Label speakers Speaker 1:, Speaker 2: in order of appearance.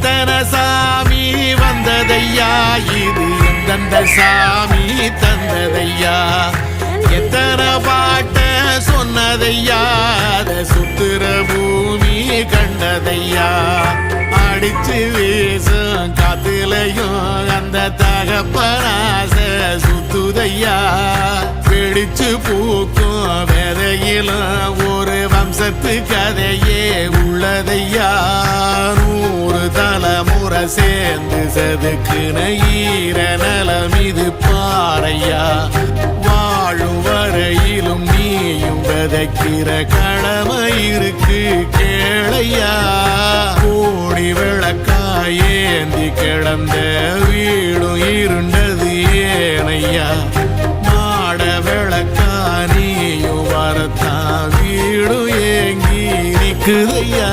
Speaker 1: எத்தனை சாமி வந்ததையா இது எந்தெந்த சாமி தந்ததையா எத்தனை பாட்ட சொன்னதையா சுத்துற பூமி கண்டதையா அடிச்சு வீசும் காத்துலையும் அந்த தகப்பனாச சுத்துதையா பிடிச்சு பூக்கும் விதையிலும் ஒரு வம்சத்து கதையே உள்ளதையா 100 தலைமுறை சேர்ந்து செதுக்குன ஈர நலம் இது பாறையா வாழும் வரையிலும் நீயும் விதைக்கிற கடமை இருக்கு கேளையா கோடி விளக்காயேந்தி கிடந்த வீடும் இருண்டது ஏனையா மாட விளக்கா நீயும் வரத்தான் வீடும் ஏங்கி நிக்குதையா